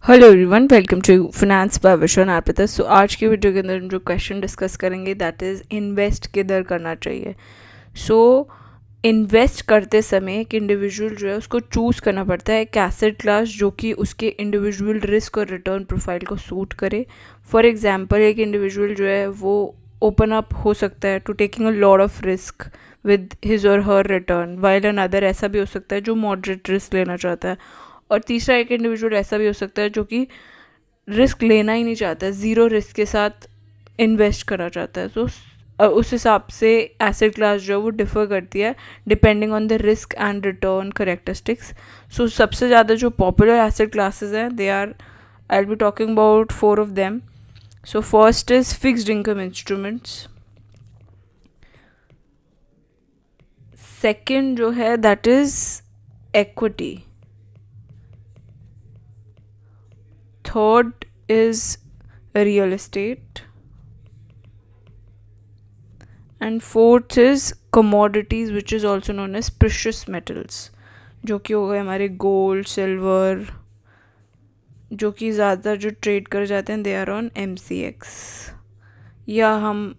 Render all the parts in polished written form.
Hello everyone, welcome to finance by Vishwan Arpita. So आज की video के अंदर हम जो क्वेश्चन डिस्कस करेंगे दैट इज़ इन्वेस्ट किधर करना चाहिए। सो इन्वेस्ट करते समय एक इंडिविजुअल जो है उसको चूज़ करना पड़ता है एक एसेट क्लास जो कि उसके इंडिविजुअल रिस्क और रिटर्न प्रोफाइल को सूट करे। फॉर एग्जांपल, एक इंडिविजुअल जो है वो ओपन अप हो सकता है to taking a lot of risk with his और हर रिटर्न, वाइल अनदर ऐसा भी हो सकता है जो मॉडरेट रिस्क लेना चाहता है। और तीसरा एक इंडिविजुअल ऐसा भी हो सकता है जो कि रिस्क लेना ही नहीं चाहता है, ज़ीरो रिस्क के साथ इन्वेस्ट करना चाहता है। तो उस हिसाब से एसेट क्लास जो है वो डिफ़र करती है depending on the risk and return characteristics. So सबसे ज़्यादा जो पॉपुलर एसेट क्लासेस हैं they are, I will be talking about 4 of them. So first is fixed income instruments, second जो है that is equity, third is real estate, and fourth is commodities which is also known as precious metals, जो कि हो गए हमारे gold silver, जो कि ज़्यादातर जो ट्रेड कर जाते हैं दे आर ऑन MCX, या हम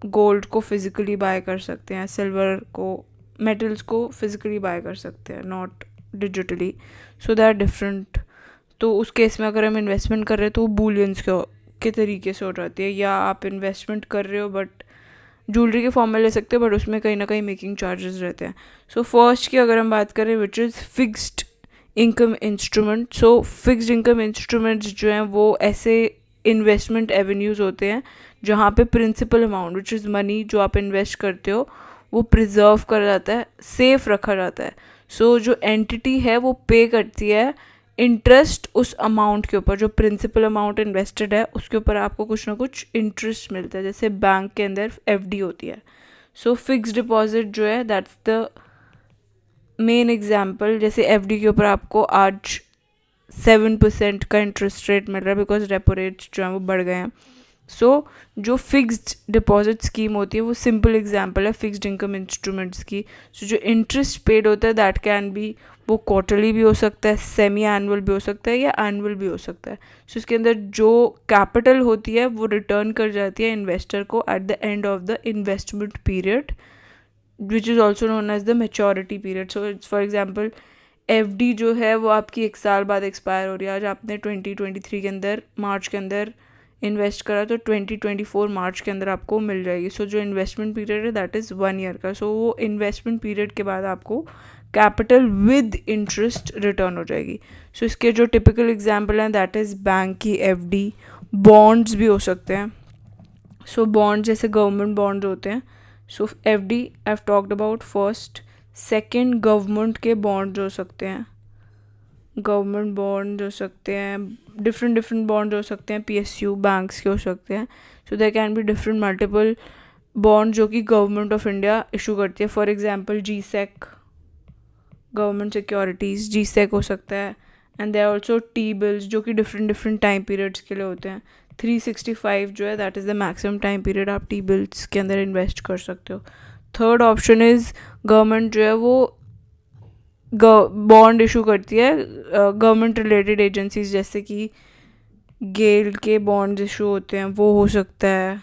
गोल्ड को फिज़िकली बाय कर सकते हैं, सिल्वर को, मेटल्स को फिज़िकली बाय कर सकते हैं, not digitally. So they are different. तो उस केस में अगर हम इन्वेस्टमेंट कर रहे हैं तो वो बुलियंस के तरीके से हो जाती है, या आप इन्वेस्टमेंट कर रहे हो बट ज्वेलरी के फॉर्म में ले सकते हो बट उसमें कहीं ना कहीं मेकिंग चार्जेस रहते हैं। सो फर्स्ट की अगर हम बात करें which is fixed income instrument. So fixed income instruments जो हैं वो ऐसे इन्वेस्टमेंट एवेन्यूज़ होते हैं जहाँ पे principal amount which is money जो आप इन्वेस्ट करते हो वो प्रिजर्व करा जाता है, सेफ रखा जाता है। सो जो एंटिटी है वो पे करती है इंटरेस्ट उस अमाउंट के ऊपर, जो प्रिंसिपल अमाउंट इन्वेस्टेड है उसके ऊपर आपको कुछ ना कुछ इंटरेस्ट मिलता है, जैसे बैंक के अंदर FD होती है। सो फिक्स डिपॉजिट जो है दैट्स द मेन एग्जाम्पल। जैसे FD के ऊपर आपको आज 7% का इंटरेस्ट रेट मिल रहा है बिकॉज रेपो रेट्स जो हैं वो बढ़ गए हैं। सो जो फिक्स्ड डिपॉजिट स्कीम होती है वो सिंपल एग्जांपल है फिक्स्ड इनकम इंस्ट्रूमेंट्स की। सो जो इंटरेस्ट पेड होता है दैट कैन बी, वो क्वार्टरली भी हो सकता है, सेमी एनुअल भी हो सकता है, या एनुअल भी हो सकता है। सो इसके अंदर जो कैपिटल होती है वो रिटर्न कर जाती है इन्वेस्टर को at the end of the investment period which is also known as the maturity period. So for example FD जो है वो आपकी 1 साल बाद एक्सपायर हो रही है। आज आपने 2023 के अंदर मार्च के अंदर इन्वेस्ट करा तो 2024 मार्च के अंदर आपको मिल जाएगी। सो जो इन्वेस्टमेंट पीरियड है दैट इज़ 1 ईयर का। सो वो इन्वेस्टमेंट पीरियड के बाद आपको कैपिटल विद इंटरेस्ट रिटर्न हो जाएगी। सो इसके जो टिपिकल एग्जाम्पल हैं दैट इज़ बैंक की FD, बॉन्ड्स भी हो सकते हैं। सो बॉन्ड जैसे गवर्नमेंट बॉन्ड्स होते हैं। सो FD I have talked about first. Second, government के बॉन्ड हो सकते हैं, गवर्नमेंट बॉन्ड हो सकते हैं, डिफरेंट बॉन्ड हो सकते हैं, PSU बैंक्स के हो सकते हैं। So there can be different multiple bond जो कि गवर्नमेंट ऑफ इंडिया इशू करती है। For example GSEC, government securities, GSEC हो सकता है। एंड देयर ऑल्सो T-bills जो कि डिफरेंट टाइम पीरियड्स के लिए होते हैं। 365 जो है that is the maximum time period आप T-bills के अंदर इन्वेस्ट कर सकते हो। थर्ड ऑप्शन इज़ गवर्नमेंट जो है वो बॉन्ड इशू करती है गवर्नमेंट रिलेटेड एजेंसीज, जैसे कि गेल के बॉन्ड इशू होते हैं वो हो सकता है,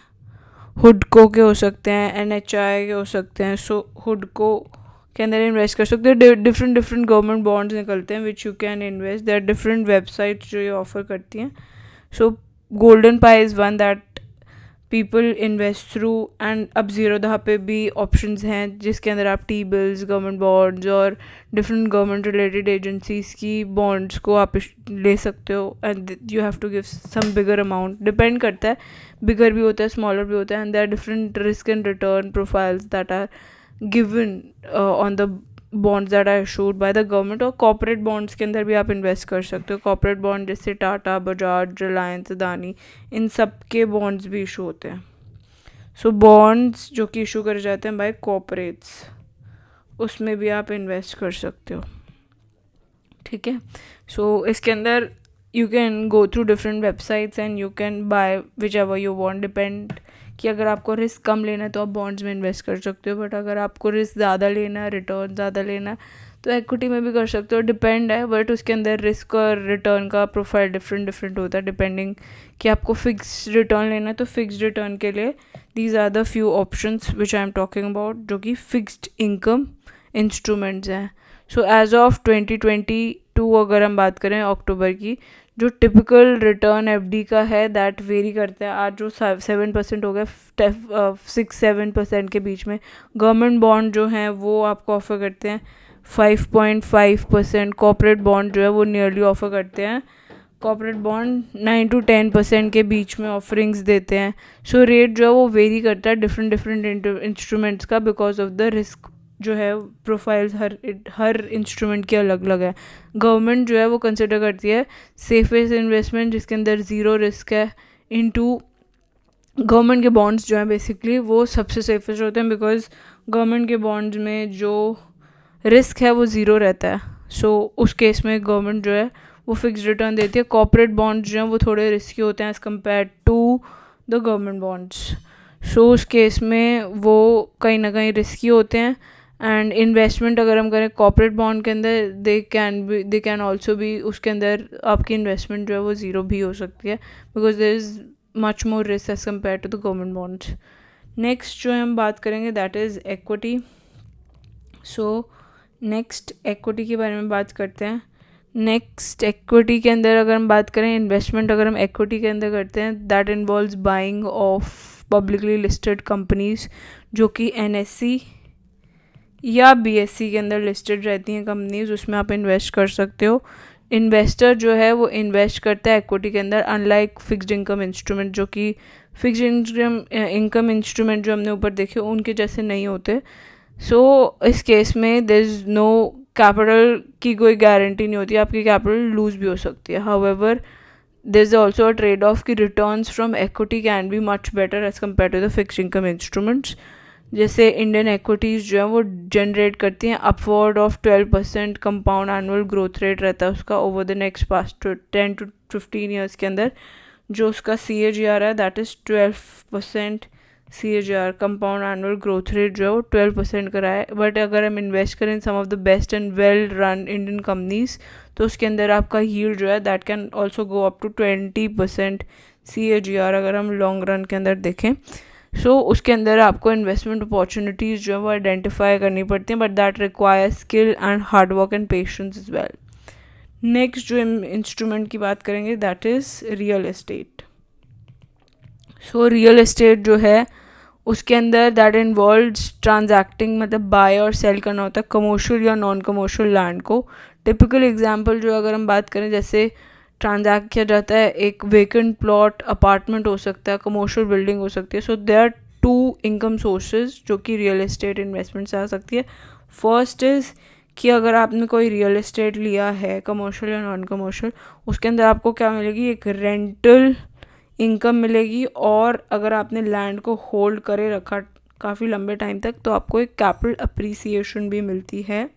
हुडको के हो सकते हैं, NHI के हो सकते हैं। सो हुडको के अंदर इन्वेस्ट कर सकते हैं। डिफरेंट गवर्नमेंट बॉन्ड्स निकलते हैं which you can invest. There different websites जो ये ऑफर करती हैं। So Golden Pi is one that people invest through. And अब ज़ीरोधा पे भी ऑप्शंस हैं जिसके अंदर आप T-bills, गवर्नमेंट बॉन्ड्स और डिफरेंट गवर्नमेंट रिलेटेड एजेंसीज की बॉन्ड्स को आप ले सकते हो। And you have to give some bigger amount, depend करता है, बिगर भी होता है स्मॉलर भी होता है। And there are different risk and return profiles that are given on the bonds that are issued by the government. और कॉर्पोरेट बॉन्ड्स के अंदर भी आप इन्वेस्ट कर सकते हो। कॉर्पोरेट बॉन्ड जैसे टाटा, बजाज, रिलायंस, अदानी, इन सब के बॉन्ड्स भी इशू होते हैं। सो बॉन्ड्स जो कि इशू करे जाते हैं बाय कॉर्पोरेट्स, उसमें भी आप इन्वेस्ट कर सकते हो। ठीक है। सो इसके अंदर you can go through different websites and you can by which ever you want. Depend कि अगर आपको रिस्क कम लेना है तो आप बॉन्ड्स में इन्वेस्ट कर सकते हो, बट अगर आपको रिस्क ज़्यादा लेना है, रिटर्न ज़्यादा लेना है, तो इक्विटी में भी कर सकते हो, डिपेंड है, बट उसके अंदर रिस्क और रिटर्न का प्रोफाइल डिफरेंट डिफरेंट होता है डिपेंडिंग कि आपको फिक्स रिटर्न लेना है। तो फिक्स रिटर्न के लिए these are the few options which I am talking about, जो कि फिक्स्ड इनकम इंस्ट्रूमेंट्स हैं। सो एज ऑफ 2022 अगर हम बात करें अक्टूबर की, जो टिपिकल रिटर्न एफडी का है दैट वेरी करता है। आज जो 7% हो गया, 6-7% के बीच में। गवर्नमेंट बॉन्ड जो हैं वो आपको ऑफर करते हैं 5.5%। कॉर्पोरेट बॉन्ड जो है वो नियरली ऑफर करते हैं, कॉर्पोरेट बॉन्ड 9-10% के बीच में ऑफरिंग्स देते हैं। सो रेट जो है वो वेरी करता है डिफरेंट डिफरेंट इंस्ट्रूमेंट्स का, बिकॉज ऑफ द रिस्क जो है प्रोफाइल्स हर इंस्ट्रूमेंट की अलग अलग है। गवर्नमेंट जो है वो कंसिडर करती है सेफेस्ट इन्वेस्टमेंट जिसके अंदर ज़ीरो रिस्क है इनटू गवर्नमेंट के बॉन्ड्स जो हैं बेसिकली वो सबसे सेफेस्ट होते हैं, बिकॉज गवर्नमेंट के बॉन्ड्स में जो रिस्क है वो ज़ीरो रहता है। सो उस केस में गवर्नमेंट जो है वो फिक्स रिटर्न देती है। कॉर्पोरेट बॉन्ड्स जो हैं वो थोड़े रिस्की होते हैं as compare to the government bonds. So उस केस में वो कहीं ना कहीं रिस्की होते हैं। एंड इन्वेस्टमेंट अगर हम करें कॉर्पोरेट बॉन्ड के अंदर, दे कैन ऑल्सो भी, उसके अंदर आपकी इन्वेस्टमेंट जो है वो ज़ीरो भी हो सकती है, because there is much more risk as compare to the government bonds. Next जो हम बात करेंगे that is equity. So next equity के बारे में बात करते हैं। नेक्स्ट इक्विटी के अंदर अगर हम बात करें इन्वेस्टमेंट, अगर हम इक्विटी के अंदर करते हैं that involves buying of publicly listed companies, जो कि एनएससी या बीएससी के अंदर लिस्टेड रहती हैं कंपनीज, उसमें आप इन्वेस्ट कर सकते हो। इन्वेस्टर जो है वो इन्वेस्ट करता है इक्विटी के अंदर, अनलाइक फिक्स्ड इनकम इंस्ट्रूमेंट, जो कि फिक्स्ड इनकम इंस्ट्रूमेंट जो हमने ऊपर देखे उनके जैसे नहीं होते। सो इस केस में देयर इज़ नो कैपिटल की कोई गारंटी नहीं होती, आपकी कैपिटल लूज़ भी हो सकती है। However there is also a trade off कि returns from equity can be much better as compare to the fixed income instruments. जैसे इंडियन इक्विटीज़ जो है वो जनरेट करती हैं upward of 12% compound annual growth rate रहता है उसका over the next past 10 to 15 years के अंदर। जो उसका CAGR है that is 12%। CAGR compound annual growth rate जो है वो 12% का रहा है। बट अगर हम इन्वेस्ट करें some of the best and well run Indian companies, तो उसके अंदर आपका यील्ड जो है that can also go up to 20% CAGR अगर हम लॉन्ग रन के अंदर देखें। सो उसके अंदर आपको इन्वेस्टमेंट अपॉर्चुनिटीज़ जो है वो आइडेंटिफाई करनी पड़ती हैं, but that require skill and hard work and patience is well. Next जो इंस्ट्रूमेंट की बात करेंगे that is real estate. So real estate जो है उसके अंदर दैट इन्वॉल्व्स ट्रांजैक्टिंग, मतलब बाय और सेल करना होता है कमर्शियल या नॉन कमर्शियल लैंड को। टिपिकल एग्जांपल जो अगर हम बात करें जैसे ट्रांजैक्ट किया जाता है, एक वेकेंट प्लॉट अपार्टमेंट हो सकता है, कमर्शियल बिल्डिंग हो सकती है। So there are 2 income sources जो कि रियल एस्टेट इन्वेस्टमेंट से आ सकती है। फर्स्ट इज़ कि अगर आपने कोई रियल एस्टेट लिया है कमर्शियल या नॉन कमर्शियल, उसके अंदर आपको क्या मिलेगी, एक रेंटल इनकम मिलेगी, और अगर आपने लैंड को होल्ड करे रखा काफ़ी लंबे टाइम तक तो आपको एक कैपिटल अप्रिसिएशन भी मिलती है।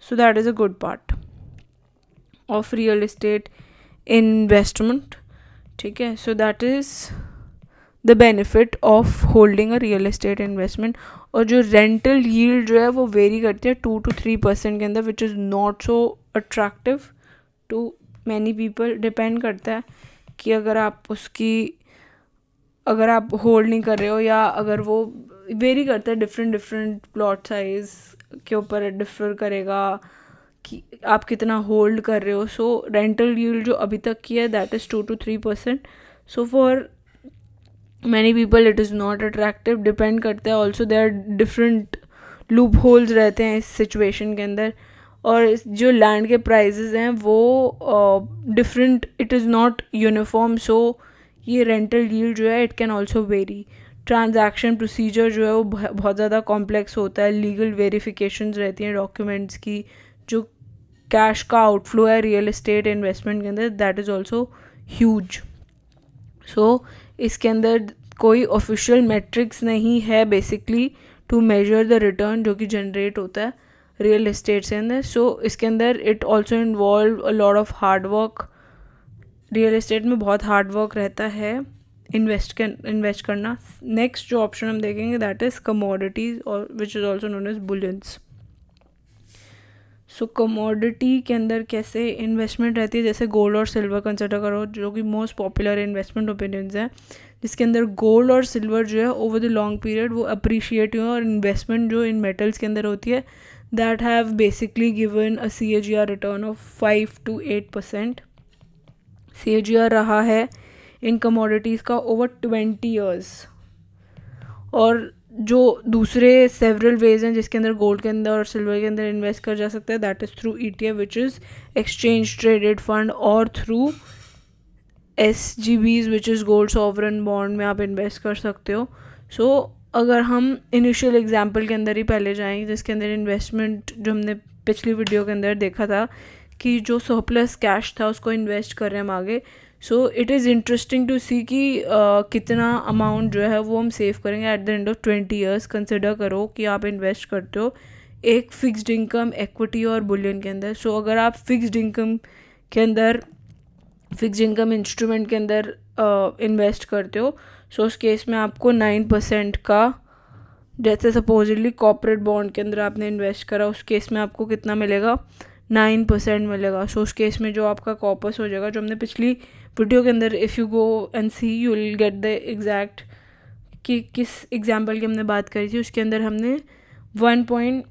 So that is a good part of real estate investment. ठीक है, so that is the benefit of holding a real estate investment. और जो रेंटल यील्ड जो है वो वेरी करती है 2 to 3% के अंदर, which is not so attractive to many people. Depend करता है कि अगर आप होल्ड नहीं कर रहे हो, या अगर वो वेरी करता है डिफरेंट प्लॉट साइज के ऊपर डिफर करेगा कि आप कितना होल्ड कर रहे हो। सो रेंटल यील्ड जो अभी तक की है that is 2 to 3%। So for many people it is not attractive. Depend करता है also there different loopholes रहते हैं इस सिचुएशन के अंदर, और जो लैंड के प्राइजेज़ हैं वो different, it is not uniform. So ये रेंटल यील्ड जो है it can also vary. Transaction procedure जो है वो बहुत ज़्यादा कॉम्प्लेक्स होता है, लीगल वेरिफिकेशंस रहती हैं डॉक्यूमेंट्स की। जो कैश का आउटफ्लो है रियल एस्टेट इन्वेस्टमेंट के अंदर that is also huge. So इसके अंदर कोई ऑफिशियल मेट्रिक्स नहीं है basically to measure the return जो कि जनरेट होता है रियल एस्टेट से अंदर। सो इसके अंदर it also involve a lot of hard work. Real estate में बहुत हार्ड वर्क रहता है इन्वेस्ट करना। नेक्स्ट जो ऑप्शन हम देखेंगे दैट इज़ कमोडिटीज़ और which is also known as bullions. So commodity के अंदर कैसे इन्वेस्टमेंट रहती है, जैसे गोल्ड और सिल्वर कंसिडर करो जो कि मोस्ट पॉपुलर इन्वेस्टमेंट ओपिनियंस हैं, जिसके अंदर गोल्ड और सिल्वर जो है ओवर द लॉन्ग पीरियड वो अप्रिशिएट हुए, और इन्वेस्टमेंट जो इन मेटल्स के अंदर होती है that have basically given a CAGR return of 5 to 8%. CAGR रहा है इन कमोडिटीज़ का ओवर 20 years. और जो दूसरे सेवरल वेज हैं जिसके अंदर गोल्ड के अंदर और सिल्वर के अंदर इन्वेस्ट कर जा सकता है, that is through ETF which is exchange traded fund, और through SGBs which is gold sovereign bond में आप इन्वेस्ट कर सकते हो. सो अगर हम इनिशियल एग्जांपल के अंदर ही पहले जाएं, जिसके अंदर इन्वेस्टमेंट जो हमने पिछली वीडियो के अंदर देखा था कि जो सरप्लस कैश था उसको इन्वेस्ट कर रहे हैं हम आगे. So it is interesting to see कि कितना अमाउंट जो है वो हम सेव करेंगे at the end of 20 years. Consider करो कि आप इन्वेस्ट करते हो एक फिक्स्ड इनकम, एक्विटी और बुलियन के अंदर. सो अगर आप फिक्स्ड इनकम के अंदर, फिक्स इनकम इंस्ट्रूमेंट के अंदर इन्वेस्ट करते हो, सो उस केस में आपको 9% का, जैसे सपोजिटली कॉर्पोरेट बॉन्ड के अंदर आपने इन्वेस्ट करा, उस केस में आपको कितना मिलेगा, 9% मिलेगा. सो उस केस में जो आपका कॉर्पस हो जाएगा, जो हमने पिछली वीडियो के अंदर if you go and see you will get the exact कि किस एग्जाम्पल की हमने बात करी थी. उसके अंदर हमने 1.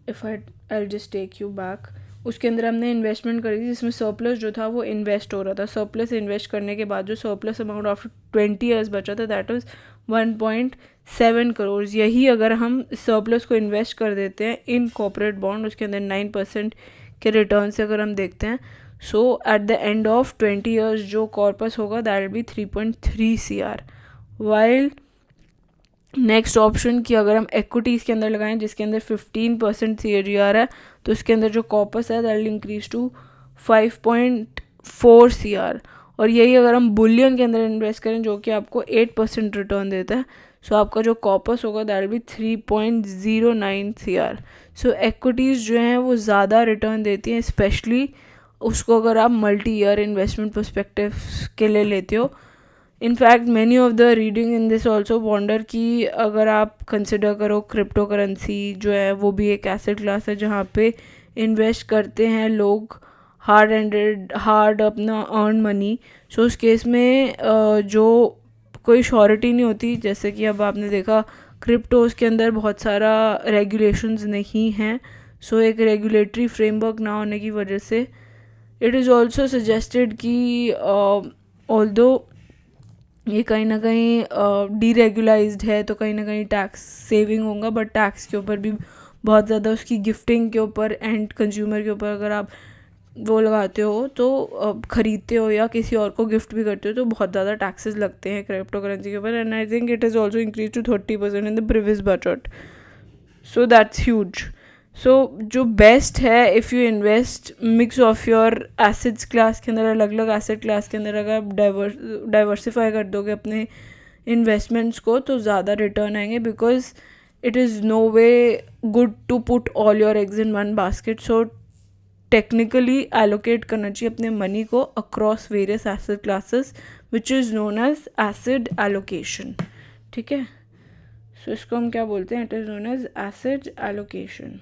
If I just take you back, उसके अंदर हमने इन्वेस्टमेंट करी थी जिसमें सरप्लस जो था वो इन्वेस्ट हो रहा था. सरप्लस इन्वेस्ट करने के बाद जो सरप्लस अमाउंट आफ्टर 20 years बचा था दैट वाज 1.7 crores. यही अगर हम सरप्लस को इन्वेस्ट कर देते हैं इन कॉर्पोरेट बॉन्ड, उसके अंदर 9% के रिटर्न से अगर हम देखते हैं, so at the end of 20 years जो कॉर्पस होगा that will be 3.3 CR. While next option की अगर हम एक्विटीज़ के अंदर लगाएं जिसके अंदर 15% CAGR है, तो उसके अंदर जो कॉर्पस है that will increase to 5.4 CR. और यही अगर हम बुलियन के अंदर इन्वेस्ट करें जो कि आपको 8% रिटर्न देता है, सो आपका जो कॉर्पस होगा that will B 3.09 CR. So equities जो हैं वो ज़्यादा रिटर्न देती हैं, स्पेशली उसको अगर आप मल्टी ईयर इन्वेस्टमेंट पर्सपेक्टिव के लिए लेते हो. In fact many of the reading in this also wonder कि अगर आप कंसिडर करो क्रिप्टो करेंसी जो है वो भी एक एसेट क्लास है जहाँ पे इन्वेस्ट करते हैं लोग हार्ड अपना अर्न मनी. सो उस केस में जो कोई श्योरिटी नहीं होती, जैसे कि अब आपने देखा क्रिप्टोज़ के अंदर बहुत सारा रेगुलेशंस नहीं हैं. सो एक रेगुलेटरी फ्रेमवर्क ना होने की वजह से इट इज़ ऑल्सो सजेस्टेड कि ऑल्दो ये कहीं ना कहीं डीरेगुलाइज्ड है तो कहीं ना कहीं टैक्स सेविंग होगा, बट टैक्स के ऊपर भी बहुत ज़्यादा, उसकी गिफ्टिंग के ऊपर एंड कंज्यूमर के ऊपर अगर आप वो लगाते हो तो ख़रीदते हो या किसी और को गिफ्ट भी करते हो तो बहुत ज़्यादा टैक्सेस लगते हैं क्रिप्टो करेंसी के ऊपर. And I think it is also increase to 30% in the previous budget. So that's huge. So जो बेस्ट है if you invest mix of your assets class के अंदर, अलग अलग एसेट क्लास के अंदर अगर आप डाइवर्सिफाई कर दोगे अपने इन्वेस्टमेंट्स को तो ज़्यादा रिटर्न आएंगे, because it is no way good to put all your eggs in one basket. So technically allocate करना चाहिए अपने मनी को across various asset classes which is known as asset allocation. ठीक है, सो इसको हम क्या बोलते हैं, it is known as asset allocation,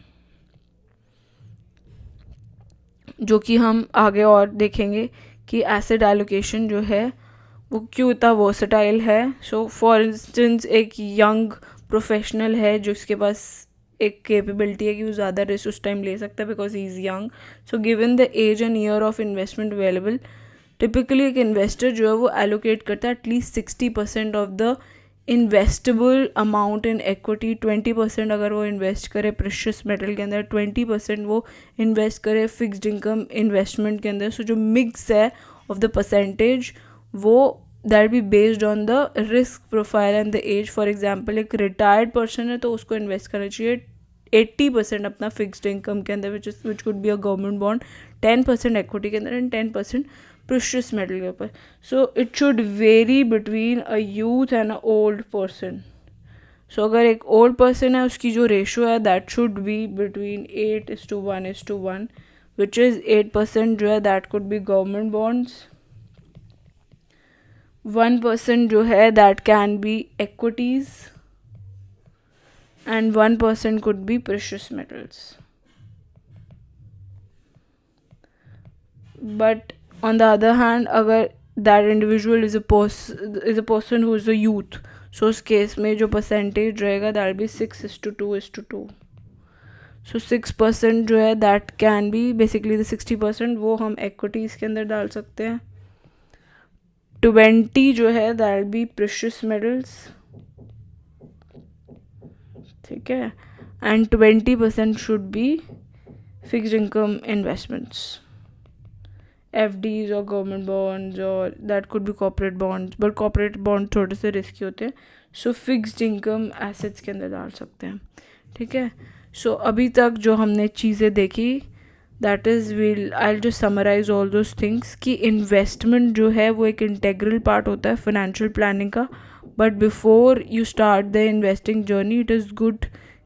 जो कि हम आगे और देखेंगे कि एसिड एलोकेशन जो है वो क्यों इतना वर्सेटाइल है. सो फॉर इंस्टेंस एक यंग प्रोफेशनल है जो उसके पास एक कैपेबिलिटी है कि वो ज़्यादा रिस्क उस टाइम ले सकता है because he is young. So given the age and year of investment available, typically एक इन्वेस्टर जो है वो एलोकेट करता है at least 60% of the investable amount in equity. 20% अगर वो इन्वेस्ट करे प्रेशियस मेटल के अंदर, 20% वो इन्वेस्ट करे फिक्स्ड इनकम इन्वेस्टमेंट के अंदर. सो जो मिक्स है ऑफ द परसेंटेज वो that be based on the risk profile and the age. For example एक रिटायर्ड पर्सन है तो उसको इन्वेस्ट करना चाहिए 80% अपना फिक्स्ड इनकम के अंदर which could be a government bond, 10% equity के अंदर एंड 10% प्रेशियस मेटल के ऊपर. So it should vary between a youth and a old person. So अगर एक ओल्ड पर्सन है उसकी जो रेशो है that should be between 8:1:1, which is 8% जो है that could be government bonds, 1% जो है that can be equities and 1% could be precious metals. But on the other hand अगर that individual is a person who is a youth, so उस case में जो percentage रहेगा that B 6:2:2. सो 6% जो है that can B basically the 60%, वो हम equities के अंदर डाल सकते हैं. 20 जो है दैट बी प्रेशियस मेटल्स, ठीक है, and 20% should be fixed income investments, FDs और गवर्नमेंट बॉन्ड्स, और that could B corporate bonds, but corporate bond थोड़े से रिस्की होते हैं, सो फिक्स्ड इनकम एसेट्स के अंदर डाल सकते हैं. ठीक है. सो अभी तक जो हमने चीज़ें देखी, that is I just summarise all those things कि इन्वेस्टमेंट जो है वो एक इंटेग्रल पार्ट होता है फाइनेंशियल प्लानिंग का. But before you start the investing journey, it is good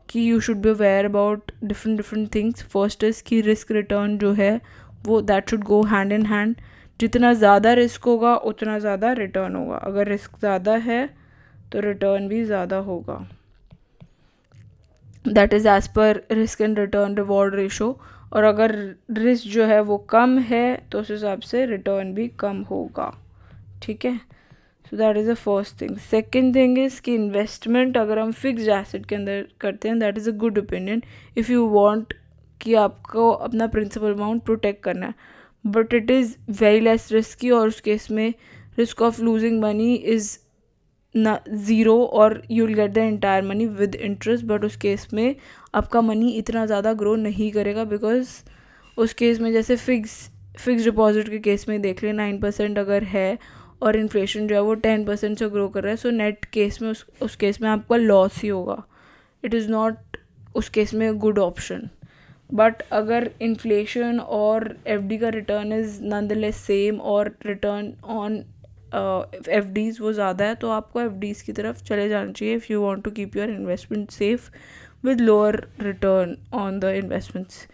कि you should be aware about different things. First is कि रिस्क रिटर्न जो है वो that should go hand in hand. जितना ज़्यादा रिस्क होगा उतना ज़्यादा रिटर्न होगा. अगर रिस्क ज़्यादा है तो रिटर्न भी ज़्यादा होगा. That is as per risk and return reward ratio. और अगर रिस्क जो है वो कम है तो उस हिसाब से रिटर्न भी कम होगा. ठीक है. So that is the first thing. Second thing is कि इन्वेस्टमेंट अगर हम फिक्स्ड एसेट के अंदर करते हैं, that is a good opinion if you want कि आपको अपना प्रिंसिपल अमाउंट प्रोटेक्ट करना है. But it is very less risky, और उस केस में risk of losing money is ना ज़ीरो, और you will get the entire money with interest. But उस केस में आपका मनी इतना ज़्यादा ग्रो नहीं करेगा, बिकॉज उस केस में जैसे फिक्स डिपॉजिट के केस में देख लें 9% अगर है और इन्फ्लेशन जो है वो 10% से ग्रो कर रहा है, सो नेट केस में उस केस में आपका लॉस ही होगा. इट इज़ नॉट उस केस में गुड ऑप्शन. बट अगर इन्फ्लेशन और FD का रिटर्न इज़ नॉनदलेस सेम, और रिटर्न ऑन FDs वो ज़्यादा है, तो आपको FDs की तरफ चले जाना चाहिए if you want to keep your investment safe with lower return on the investments.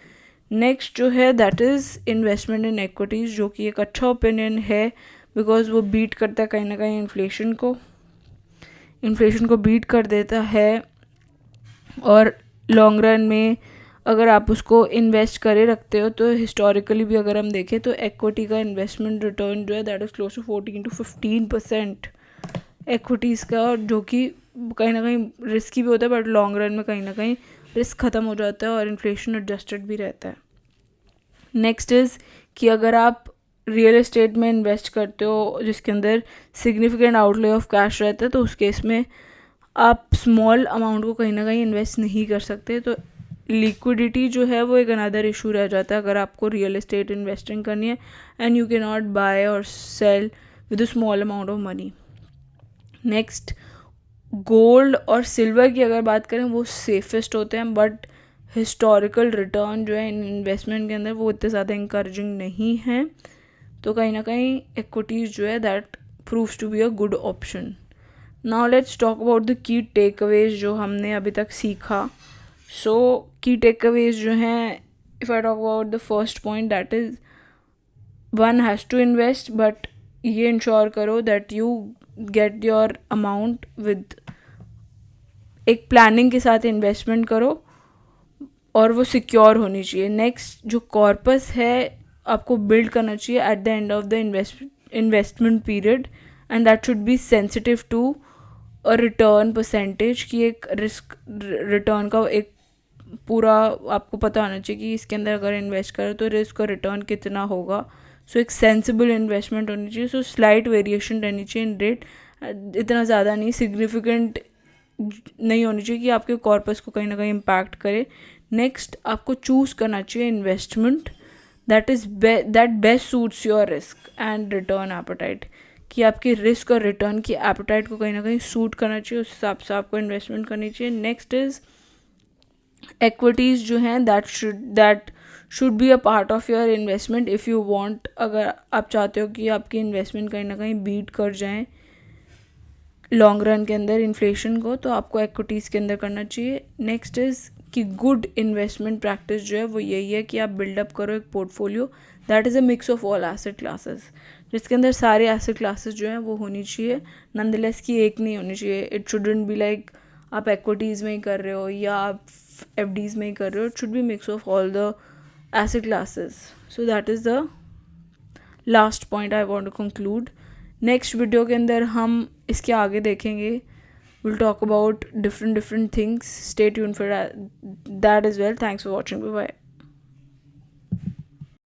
Next जो है that is investment in equities, जो कि एक अच्छा ओपिनियन है बिकॉज वो बीट करता है कहीं ना कहीं इन्फ्लेशन को बीट कर देता है. और लॉन्ग रन में अगर आप उसको इन्वेस्ट करे रखते हो तो हिस्टोरिकली भी अगर हम देखें तो इक्विटी का इन्वेस्टमेंट रिटर्न जो है that is close to 14 to 15% equities का, और जो कि कहीं ना कहीं रिस्की भी होता है, बट लॉन्ग रन में कहीं ना कहीं रिस्क ख़त्म हो जाता है और इन्फ्लेशन एडजस्टेड भी रहता है. नेक्स्ट इज़ कि अगर आप रियल एस्टेट में इन्वेस्ट करते हो जिसके अंदर सिग्निफिकेंट आउटले ऑफ कैश रहता है, तो उस केस में आप स्मॉल अमाउंट को कहीं ना कहीं इन्वेस्ट नहीं कर सकते. तो लिक्विडिटी जो है वो एक अनदर इशू रह जाता है अगर आपको रियल एस्टेट इन्वेस्टिंग करनी है, and you can not buy और sell with a small amount of money. Next, gold और सिल्वर की अगर बात करें वो सेफेस्ट होते हैं, बट हिस्टोरिकल रिटर्न जो है इन्वेस्टमेंट के अंदर वो इतने ज़्यादा इंकरेजिंग नहीं है. तो कहीं ना कहीं इक्विटीज़ जो है that proves to be a good option. Now let's talk about the key takeaways जो हमने अभी तक सीखा. सो की टेकअवेज जो हैं, if I talk about the first point, that is one has to invest, but ये इंश्योर करो that you get your amount with एक प्लानिंग के साथ इन्वेस्टमेंट करो, और वो सिक्योर होनी चाहिए. नेक्स्ट, जो कॉर्पस है आपको बिल्ड करना चाहिए at the end of the investment period, and that should be sensitive to a return percentage, की एक रिस्क रिटर्न का एक पूरा आपको पता होना चाहिए कि इसके अंदर अगर इन्वेस्ट करो तो रिस्क और रिटर्न कितना होगा. सो एक सेंसिबल इन्वेस्टमेंट होनी चाहिए. सो स्लाइट वेरिएशन रहनी चाहिए इन रेट, इतना ज़्यादा नहीं, सिग्निफिकेंट नहीं होनी चाहिए कि आपके कॉर्पस को कहीं ना कहीं इम्पैक्ट करे. नेक्स्ट, आपको चूज़ करना चाहिए investment that best suits your risk and return appetite, कि आपकी रिस्क और रिटर्न की एपेटाइट को कहीं ना कहीं सूट करना चाहिए, उस हिसाब से आपको इन्वेस्टमेंट करनी चाहिए. नेक्स्ट इज़ एक्विटीज़ जो हैं that should be a part of your investment if you want. अगर आप चाहते हो कि आपकी इन्वेस्टमेंट कहीं ना कहीं बीट कर जाएं लॉन्ग रन के अंदर इन्फ्लेशन को, तो आपको एक्विटीज़ के अंदर करना चाहिए. नेक्स्ट इज़ कि गुड इन्वेस्टमेंट प्रैक्टिस जो है वो यही है कि आप बिल्डअप करो एक portfolio that is a mix of all asset classes, जिसके अंदर सारे एसेट क्लासेस जो हैं वो होनी चाहिए. नॉनदलेस की एक नहीं होनी चाहिए. इट शुडंट बी लाइक आप एक्विटीज़ में ही कर रहे हो या आप FDs में ही कर रहे हो. It should be mix of all the asset classes. So that is the last point I want to conclude, next video के अंदर हम इसके आगे देखेंगे, will talk about different things, stay tuned for that as well. Thanks for watching, bye bye.